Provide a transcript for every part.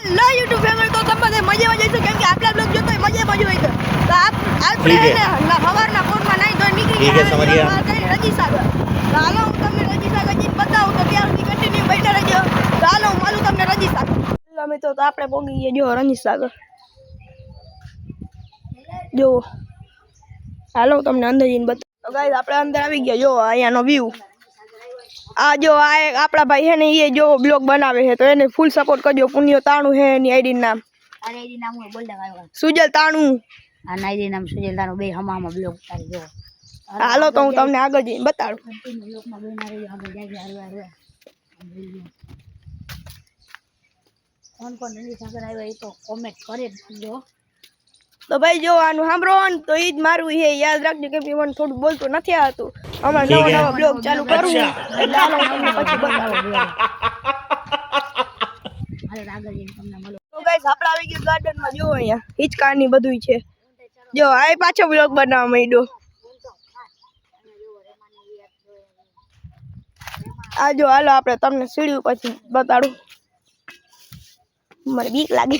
Hello YouTube family, તો તમને મજા જઈશું કેમ કે આપણા બ્લોગ જોતો મજા હોય તો આપણે સવારના ફોનમાં નાઈ ધોઈ નીકળી ગયા રજી સાગર. તો હાલો હું તમને રજી સાગર જઈને બતાવું, તો ત્યાં સુધી કન્ટિન્યુ બેઠા રહેજો. તો હાલો હું મળું તમને રજી સાગર. અમે તો આપણે પહોંચી ગયા જો રજી સાગર જો. હાલો હું તમને અંદર જઈને બતાવું. તો ગાઈસ આપણે અંદર આવી ગયા. જો અહીંયાનો વ્યૂ આ જો આ આપણા ભાઈ છે ને એ જો બ્લોગ બનાવે છે, તો એને ફૂલ સપોર્ટ કરજો. પુણ્ય તાણું છે એની આઈડી નામ. અરે આઈડી નામ હું બોલ દે સુજલ તાણું. આ આઈડી નામ સુજલ તાણું, બે હમામાં બ્લોગ તારી જો. હાલો તો હું તમને આગળ જઈને બતાડું. બ્લોગમાં બેના રહી આગળ જાય હરવા કોણ રજી સાગર આવ્યા એ તો કોમેન્ટ કરે જો. તો ભાઈ જો આનું સાંભળો ને તો ઈ જ મારું છે, યાદ રાખજો કેમ કે મને થોડું બોલતું નથી આવતું. હમણાં નવા બ્લોગ ચાલુ કરું એટલે હાલો તમને પછી બતાવું. હાલો આગળ જઈને તમને મળો. તો ગાઈસ આપણે આવી ગયા ગાર્ડનમાં. જો અહીંયા હિચકાની બધું છે. જો આ પાછો બ્લોગ બનાવવા માંડ્યો. આ જો હાલો આપણે તમને સીડી ઉપરથી બતાડું. મને બીક લાગે.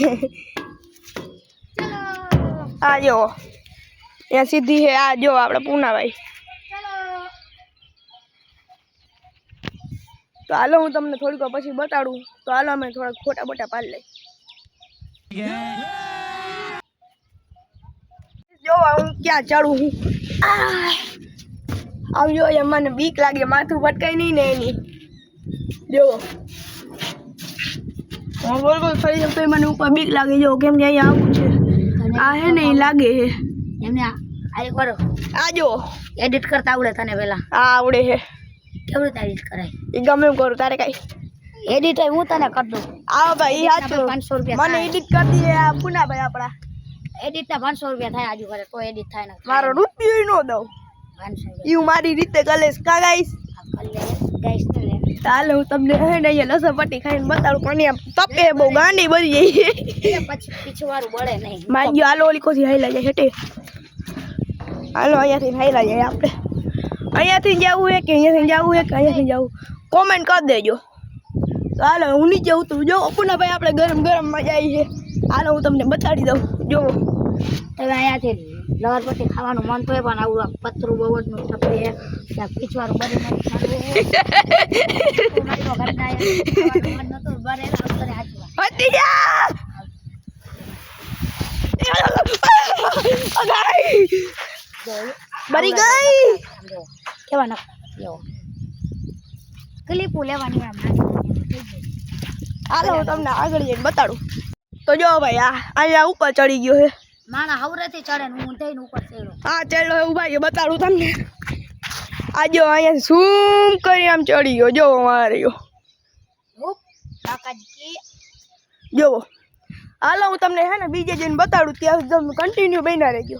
આ જો અહીંયા સીધી છે. આ જો આપણે પૂનાભાઈ. તો હાલો હું તમને થોડીક પછી બતાડું. તો હાલો અમે થોડાક ફોટા બોટા પાડી લઈ. જો હું ક્યાં ચડું હું. આમ જો અહીંયા મને બીક લાગે, માથું ભટકાય નહીં ને એની. જો હું બોલ બોલ ફરી જતો મને ઉપર બીક લાગે. જો કેમ કે અહીંયા આવું છે. આ હે ને એ લાગે હે એમને આ કરો. આ જો એડિટ કરતા આવડે તને પેલા? આ આવડે હે. કેવી રીતે એડિટ કરાય? એ ગમે એમ કરું. તારે કઈ એડિટ હું તને કરી દઉં. આ ભાઈ સાચું 500 રૂપિયા મને એડિટ કરી દે આ પુનાભાઈ આપણા. એડિટ ના 500 રૂપિયા થાય આજુ કરે તો એડિટ થાય ને. મારો રૂપિયો નો દઉં. 500 ઈ મારી રીતે કલેશ કા ગાઈસ. ગાઈસ ને ચાલો હું તમને હે ને અહીંયા લસણપટ્ટી ખાઈને બતાડું. પણ અહીંયા તપે બહુ ગાંડી બની જાય. પછી પીછવારું બળે નહીં. મારી ગયો હાલો ઓલી કોથી હાઈલા જાય હેઠે. હાલો અહીંયાથી હાઈલા જાય આપણે. અહીંયાથી જવું હે કે અહીંયાથી જવું હે કે અહીંયાથી જવું કોમેન્ટ કરી દેજો. તો હાલો હું નીચે ઉતરું. જો પુનાભાઈ આપણે ગરમ ગરમમાં જાય છે. હાલો હું તમને બતાડી દઉં. જો તમે અહીંયાથી લવરપટ્ટી ખાવાનું મન થાય પણ આવું પતરું બવડનું તપે ત્યાં પીછવારું બળે નહીં. બરી ગઈ કેવા ન ક્લિપ લેવાની. હાલો હું તમને આગળ જઈને બતાડું. તો જો ભાઈ આ અહીંયા ઉપર ચડી ગયો છે. માણા હવરેથી ચડે ને હું થઈને ઉપર ચડ્યો. હા ચડ્યો ઉભા ગયો બતાડું તમને. આ જો અહીંયા ઝૂમ કરી આમ ચડી ગયો. જો માર્યો જો. હાલો હું તમને હે ને બીજે જઈને બતાડું. ત્યાં સુધી કન્ટિન્યુ બન્યા રહેજો.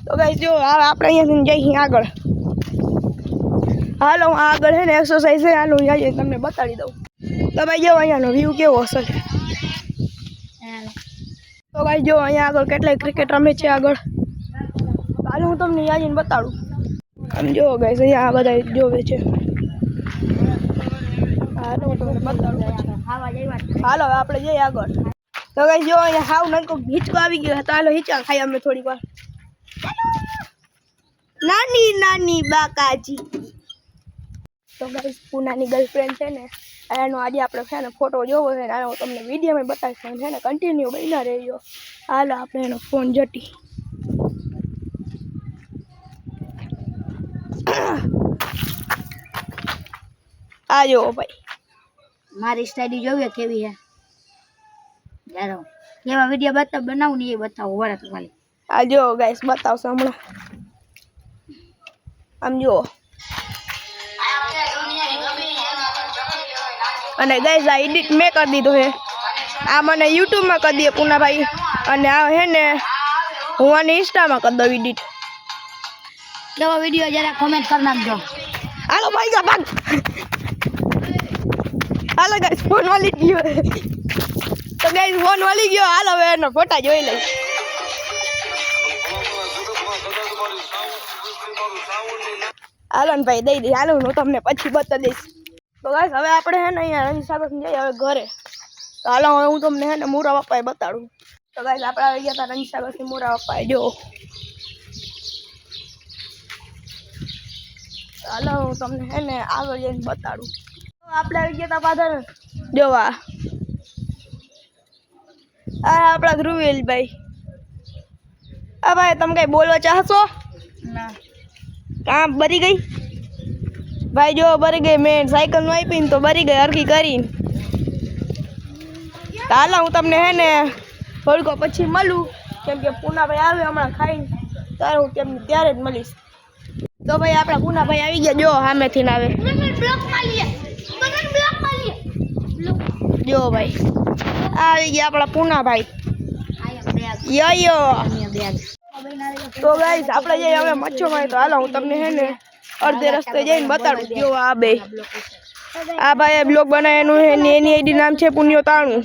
તો ગાઈસ જો આપણે અહીંયાથી જઈએ આગળ. હાલો હું આગળ છે ને એક્સરસાઇઝ છે. હાલો હું જઈને તમને બતાડી દઉં. તો ભાઈ જો અહીંયાનો વ્યૂ કેવો હશે. તો ભાઈ જો અહીંયા આગળ કેટલાય ક્રિકેટ રમે છે આગળ. હાલો હું તમને ત્યાં જઈને બતાડું. આમ જો ગાઈસ અહીંયા આ બધા જોવે છે. હાલો હું તમને બતાડું. હાલો આપણે જઈએ આગળ. તો ગાઈસ જો અહીંયા હાવ નકો હિંચકો આવી ગયો. તો હાલો હિંચકા ખાઈ અમે થોડીક વાર. નાની નાની બાકાજી. તો ગાઈસ પૂનાની ગર્લફ્રેન્ડ છે ને એનો આજે આપણે છે ને ફોટો જોવો છે ને આનો તમને વિડીયોમાં બતાવીશ. છે ને કન્ટિન્યુ બન્યા રહેજો. હાલો આપણે એનો ફોન જટી. આ જો ભાઈ મારી સ્ટડી જોવે કેવી છે. જારો કેવા વિડીયો બનાવું ને એ બતાવો વળે તો ખાલી. આ જો ગાઈસ બતાવશો હમણાં. આમ જુઓ. અને ગાઈસ આ એડિટ મેં કરી દીધો છે. આ મને યુટ્યુબમાં કરી દે પુનાભાઈ. અને આ હે ને હું આને ઇન્સ્ટામાં કરી દઉં એડિટ. કેવો વિડીયો જરા કોમેન્ટ કરી નાખજો. હાલો ભાઈ જા ભાગ. હાલો ગાઈસ ફોન વાલી ગયો. તો ગાઈસ ફોન વાલી ગયો. હાલો હવે એનો ફોટા જોઈ લઈ. હાલો ને ભાઈ દઈ દઈ. હાલો હું તમને પછી બતા દઈશ. તો ગાઈસ હવે આપણે હે ને અહીંયા રજી સાગર જઈએ હવે ઘરે. તો તો હાલો હવે હું તમને હે ને મોરા પપ્પાએ બતાડું. તો ગાઈસ આપણે આવી ગયા હતા રંગસાગરથી મોરા પપ્પાએ જો. તો હાલો હું તમને હે ને આગળ જઈને બતાડું. તો આપણે આવી ગયા હતા પાદર જોવા. આ આપણા ધ્રુવેલભાઈ. આ ભાઈ તમે કઈ બોલવા ચાહશો? ના કામ બરી ગઈ ભાઈ જો બરી ગઈ મેં સાયકલ નું આપી ને તો બરી ગઈ હરખી કરીને. હાલો હું તમને હે ને થોડીક પછી મળું કેમ કે પૂનાભાઈ આવે હમણાં ખાઈને ત્યારે હું કેમ ત્યારે જ મળીશ. તો ભાઈ આપણા પૂનાભાઈ આવી ગયા જો સામેથી ને આવે જો ભાઈ આવી ગયા આપણા પૂનાભાઈ યો. તો ગાઈસ આપણે જઈએ હવે મચ્છો માં. તો હાલો હું તમને હે ને અડધે રસ્તે જઈને બતાડું. જો આ બે આ ભાઈ બ્લોગ બનાવ્યાનું હે ને એની આઈડી નામ છે પુણ્યો તાણું.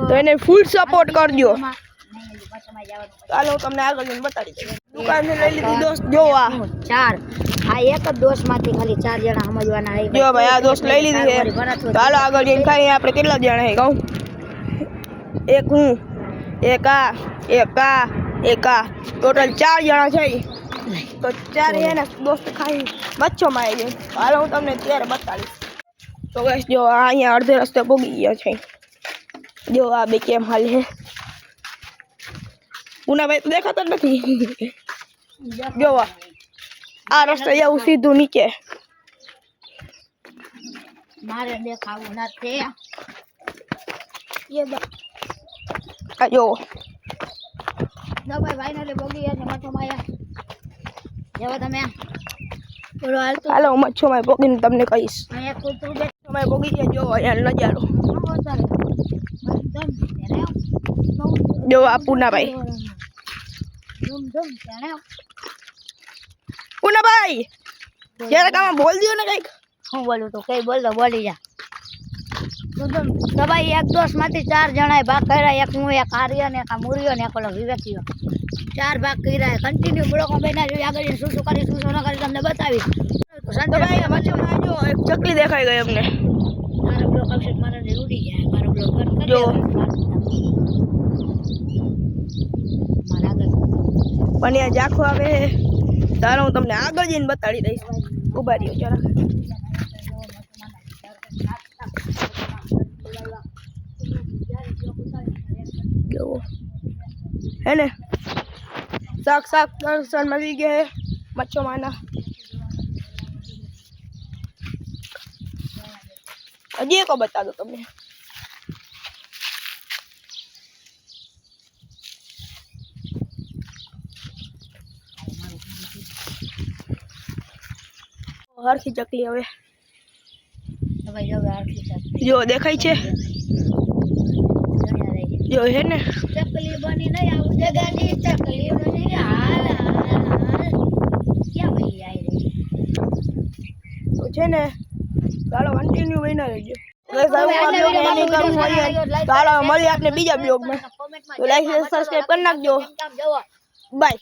તો એને ફૂલ સપોર્ટ કરજો. હાલો હું તમને આગળ જઈને બતાડી દઉં. દુકાનથી લઈ લીધી દોસ્ત જો આ 4 આ એક જ દોસ્ત માંથી ખાલી 4 જણા સમજવાના છે. જો ભાઈ આ દોસ્ત લઈ લીધી છે. તો હાલો આગળ જઈને ખાઈએ. આપણે કેટલા જણા છે કહું? એક હું એક આ ટોટલ 4 જણા છે. તો 4 એને દોસ્ત ખાઈ મચ્છો માં આવી જાય. હાલો હું તમને ત્યારે બતાડીશ. તો બસ જો અહીંયા અડધે રસ્તે પહોંચી ગયા છે. જો આ બે કેમ હાલ છે. પૂનાભાઈ તો દેખાતા જ નથી. જો આ રસ્તે જવું સીધું નીચે. મારે દેખાવું નથી. આ જો ભાઈ ફાઇનલી બોગી ગયા છે મચ્છો માયા. જેવો તમે બોલો હાલ તો હાલો હું મચ્છો માં પહોંચીને તમને કહીશ. અહીંયા કૂતરું બે તમે પહોંચી ગયા જો અહીંયા નજારો જો આ પૂનાભાઈ. પૂનાભાઈ જરાક આમાં બોલ દો ને કઈક. હું બોલું તો કઈ બોલ તો બોલી જા. તો ભાઈ એક દોસ્ત માંથી 4 જણાએ ભાગ કર્યા. એક હું એક આર્ય ને એક આ મુરિયો ને એક ઓલો વિવેકીયો 4 ભાગ કર્યા. કન્ટિન્યુ બ્લોકો બના જોઈએ. આગળ શું શું કરી શું શું ન કરી તમને બતાવીશ. તો ભાઈ મચ્છોમાં જો એક ચકલી દેખાઈ ગઈ અમને. મારા બ્લોક આવશે મારા ને ઉડી જાય. મારો બ્લોક બંધ કરી જો. મારા આગળ પણ ત્યાં ઝાખો આવે તારે હું તમને આગળ જઈને બતાડી દઈશ. ઉભા રહ્યો જરાક. જો હે ને શાક દર્શન મળી ગયા મચ્છો માના. હજી એક બતા દો તમને. હરખી ચકલી હવે તો ભાઈ જો આરતી ચકલી જો દેખાય છે. જો હે ને ચકલી બની નહીં આવું જગાની ચકલી બની હાલ ક્યાં વહી આવી રહી તો છે ને ચાલો કન્ટિન્યુ બના રહેજો. ચાલો મળીએ આપણે બીજા બ્લોગમાં. તો લાઈક સબસ્ક્રાઇબ કરી નાખજો. બાય.